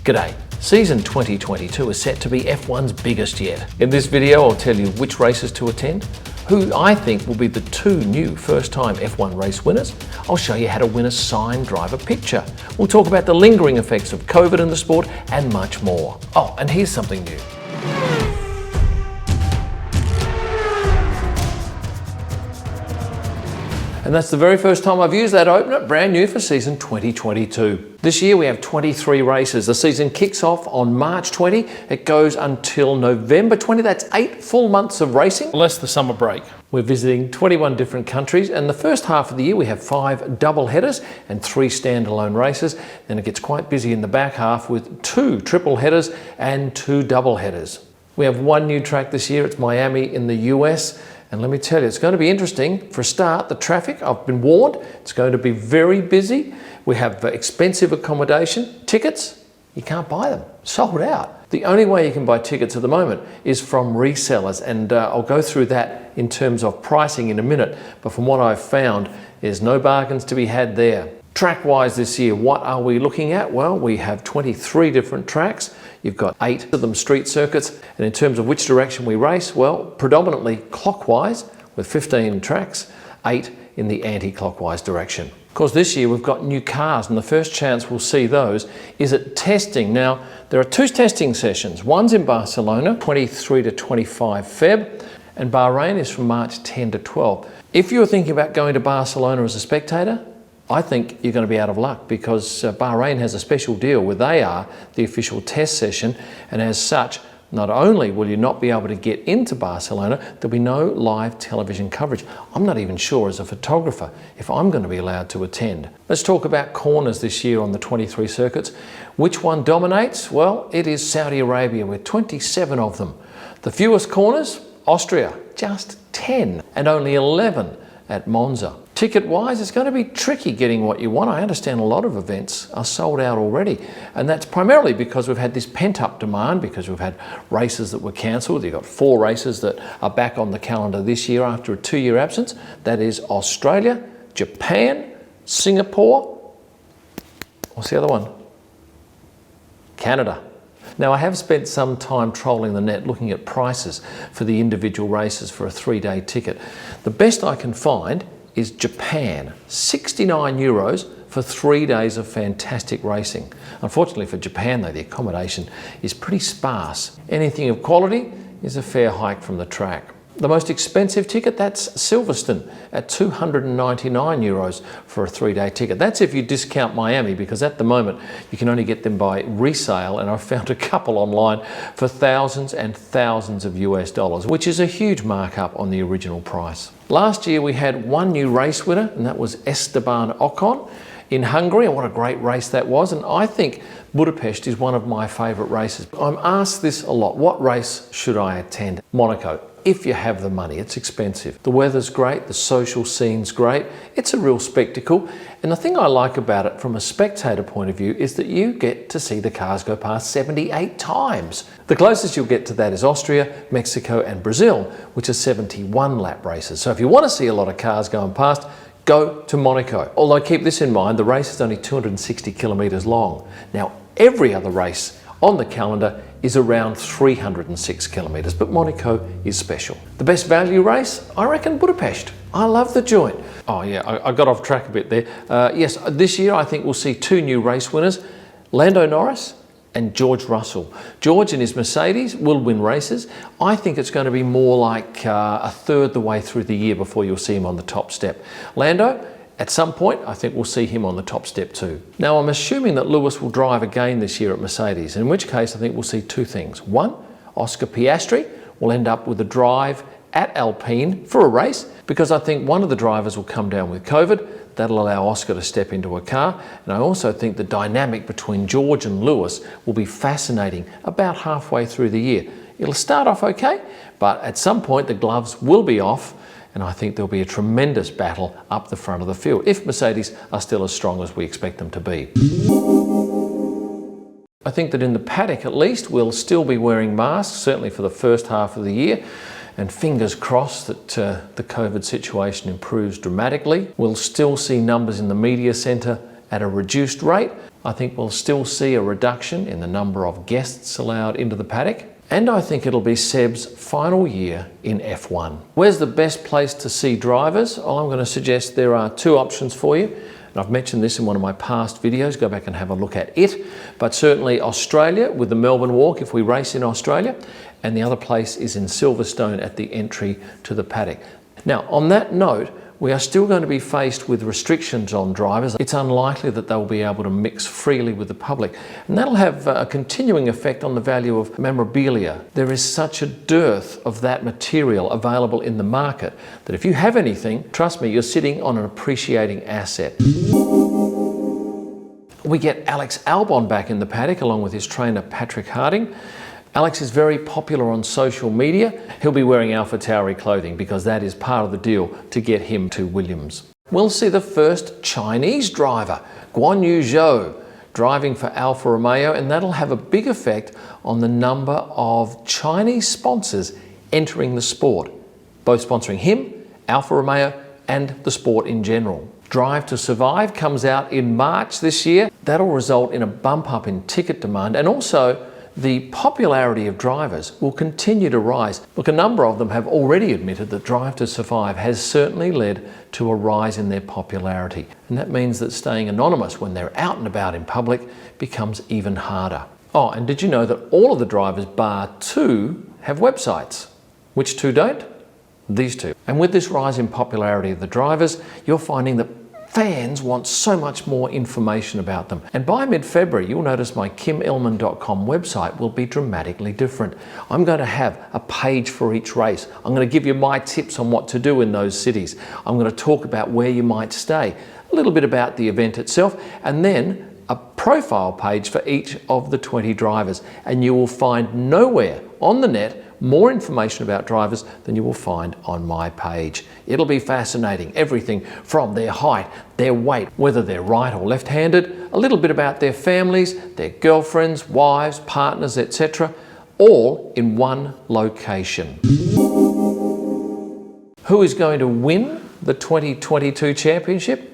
G'day. Season 2022 is set to be F1's biggest yet. In this video, I'll tell you which races to attend, who I think will be the two new first-time F1 race winners. I'll show you how to win a signed driver picture. We'll talk about the lingering effects of COVID in the sport and much more. Oh, and here's something new. And that's the very first time I've used that opener, brand new for season 2022. This year we have 23 races. The season kicks off on March 20. It goes until November 20. That's 8 full months of racing, less the summer break. We're visiting 21 different countries, and the first half of the year we have 5 double headers and 3 standalone races. Then it gets quite busy in the back half with 2 triple headers and 2 double headers. We have 1 new track this year. It's Miami in the US. And let me tell you, it's going to be interesting. For a start, the traffic, I've been warned, it's going to be very busy. We have expensive accommodation. Tickets, you can't buy them, sold out. The only way you can buy tickets at the moment is from resellers, and I'll go through that in terms of pricing in a minute. But from what I've found, there's no bargains to be had there. Track-wise this year, what are we looking at? Well, we have 23 different tracks. You've got 8 of them street circuits. And in terms of which direction we race, well, predominantly clockwise with 15 tracks, 8 in the anti-clockwise direction. Of course, this year we've got new cars, and the first chance we'll see those is at testing. Now, there are 2 testing sessions. One's in Barcelona, 23 to 25 Feb, and Bahrain is from March 10 to 12. If you're thinking about going to Barcelona as a spectator, I think you're going to be out of luck, because Bahrain has a special deal where they are the official test session, and as such, not only will you not be able to get into Barcelona, there'll be no live television coverage. I'm not even sure as a photographer if I'm going to be allowed to attend. Let's talk about corners this year on the 23 circuits. Which one dominates? Well, it is Saudi Arabia with 27 of them. The fewest corners, Austria, just 10, and only 11 at Monza. Ticket-wise, it's going to be tricky getting what you want. I understand a lot of events are sold out already, and that's primarily because we've had this pent-up demand, because we've had races that were cancelled. You've got 4 races that are back on the calendar this year after a 2-year absence. That is Australia, Japan, Singapore, what's the other one? Canada. Now, I have spent some time trolling the net looking at prices for the individual races for a 3-day ticket. The best I can find is Japan, 69 euros for 3 days of fantastic racing. Unfortunately for Japan though, the accommodation is pretty sparse. Anything of quality is a fair hike from the track. The most expensive ticket, that's Silverstone at 299 euros for a 3-day ticket. That's if you discount Miami, because at the moment you can only get them by resale, and I've found a couple online for thousands and thousands of US dollars, which is a huge markup on the original price. Last year we had 1 new race winner, and that was Esteban Ocon in Hungary, and what a great race that was. And I think Budapest is one of my favourite races. I'm asked this a lot: what race should I attend? Monaco. If you have the money. It's expensive. The weather's great, the social scene's great. It's a real spectacle. And the thing I like about it from a spectator point of view is that you get to see the cars go past 78 times. The closest you'll get to that is Austria, Mexico and Brazil, which are 71 lap races. So if you want to see a lot of cars going past, go to Monaco. Although keep this in mind, the race is only 260 kilometres long. Now, every other race on the calendar is around 306 kilometres, but Monaco is special. The best value race? I reckon Budapest. I love the joint. Oh yeah, I got off track a bit there. Yes, this year I think we'll see 2 new race winners, Lando Norris and George Russell. George and his Mercedes will win races. I think it's going to be more like a third the way through the year before you'll see him on the top step. Lando, at some point, I think we'll see him on the top step too. Now, I'm assuming that Lewis will drive again this year at Mercedes, in which case I think we'll see 2 things. 1, Oscar Piastri will end up with a drive at Alpine for a race, because I think one of the drivers will come down with COVID. That'll allow Oscar to step into a car. And I also think the dynamic between George and Lewis will be fascinating about halfway through the year. It'll start off okay, but at some point the gloves will be off, and I think there'll be a tremendous battle up the front of the field if Mercedes are still as strong as we expect them to be. I think that in the paddock at least we'll still be wearing masks, certainly for the first half of the year, and fingers crossed that the COVID situation improves dramatically. We'll still see numbers in the media centre at a reduced rate, I think we'll still see a reduction in the number of guests allowed into the paddock. And I think it'll be Seb's final year in F1. Where's the best place to see drivers? Well, I'm going to suggest there are two options for you. And I've mentioned this in one of my past videos. Go back and have a look at it. But certainly Australia with the Melbourne Walk if we race in Australia. And the other place is in Silverstone at the entry to the paddock. Now, on that note, we are still going to be faced with restrictions on drivers. It's unlikely that they'll be able to mix freely with the public, and that'll have a continuing effect on the value of memorabilia. There is such a dearth of that material available in the market that if you have anything, trust me, you're sitting on an appreciating asset. We get Alex Albon back in the paddock along with his trainer Patrick Harding. Alex is very popular on social media. He'll be wearing AlphaTauri clothing because that is part of the deal to get him to Williams. We'll see the first Chinese driver, Guan Yu Zhou, driving for Alfa Romeo, and that'll have a big effect on the number of Chinese sponsors entering the sport, both sponsoring him, Alfa Romeo, and the sport in general. Drive to Survive comes out in March this year. That'll result in a bump up in ticket demand, and also the popularity of drivers will continue to rise. Look, a number of them have already admitted that Drive to Survive has certainly led to a rise in their popularity. And that means that staying anonymous when they're out and about in public becomes even harder. Oh, and did you know that all of the drivers bar two have websites? Which two don't? These two. And with this rise in popularity of the drivers, you're finding that fans want so much more information about them. And by mid-February, you'll notice my kimillman.com website will be dramatically different. I'm going to have a page for each race. I'm going to give you my tips on what to do in those cities. I'm going to talk about where you might stay, a little bit about the event itself, and then a profile page for each of the 20 drivers. And you will find nowhere on the net more information about drivers than you will find on my page. It'll be fascinating. Everything from their height, their weight, whether they're right or left-handed, a little bit about their families, their girlfriends, wives, partners, etc., all in one location. Who is going to win the 2022 championship?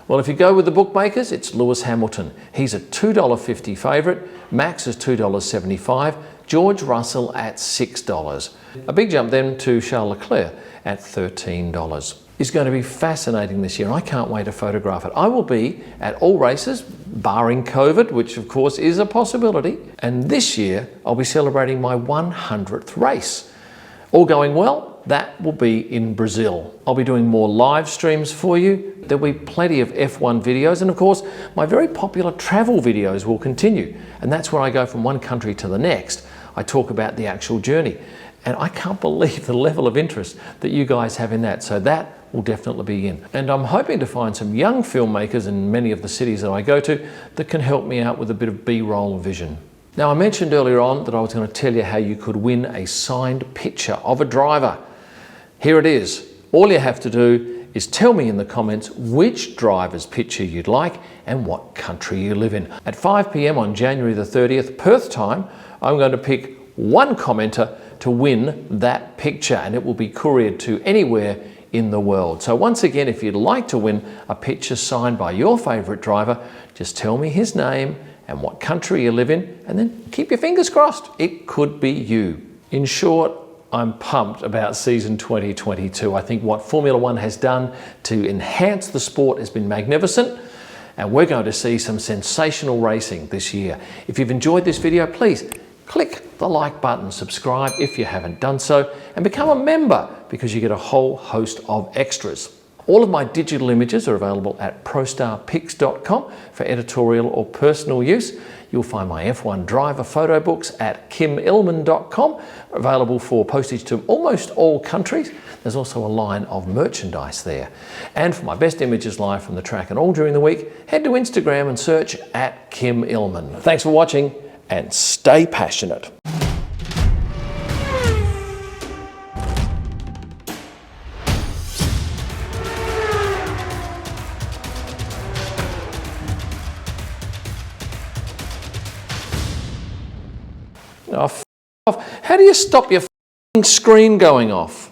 Well, if you go with the bookmakers, it's Lewis Hamilton. He's a $2.50 favourite. Max is $2.75. George Russell at $6. A big jump then to Charles Leclerc at $13. It's going to be fascinating this year, and I can't wait to photograph it. I will be at all races, barring COVID, which of course is a possibility. And this year, I'll be celebrating my 100th race. All going well, that will be in Brazil. I'll be doing more live streams for you. There'll be plenty of F1 videos, and of course, my very popular travel videos will continue. And that's where I go from one country to the next. I talk about the actual journey. And I can't believe the level of interest that you guys have in that. So that will definitely be in. And I'm hoping to find some young filmmakers in many of the cities that I go to that can help me out with a bit of B-roll vision. Now, I mentioned earlier on that I was going to tell you how you could win a signed picture of a driver. Here it is. All you have to do is tell me in the comments which driver's picture you'd like and what country you live in. At 5 p.m. on January the 30th, Perth time, I'm going to pick one commenter to win that picture, and it will be couriered to anywhere in the world. So once again, if you'd like to win a picture signed by your favourite driver, just tell me his name and what country you live in, and then keep your fingers crossed. It could be you. In short, I'm pumped about season 2022. I think what Formula One has done to enhance the sport has been magnificent, and we're going to see some sensational racing this year. If you've enjoyed this video, please click the like button, subscribe if you haven't done so, and become a member because you get a whole host of extras. All of my digital images are available at prostarpics.com for editorial or personal use. You'll find my F1 driver photo books at kimillman.com, available for postage to almost all countries. There's also a line of merchandise there. And for my best images live from the track and all during the week, head to Instagram and search at Kim Illman. Thanks for watching, and stay passionate. Oh, f*** off. How do you stop your f***ing screen going off?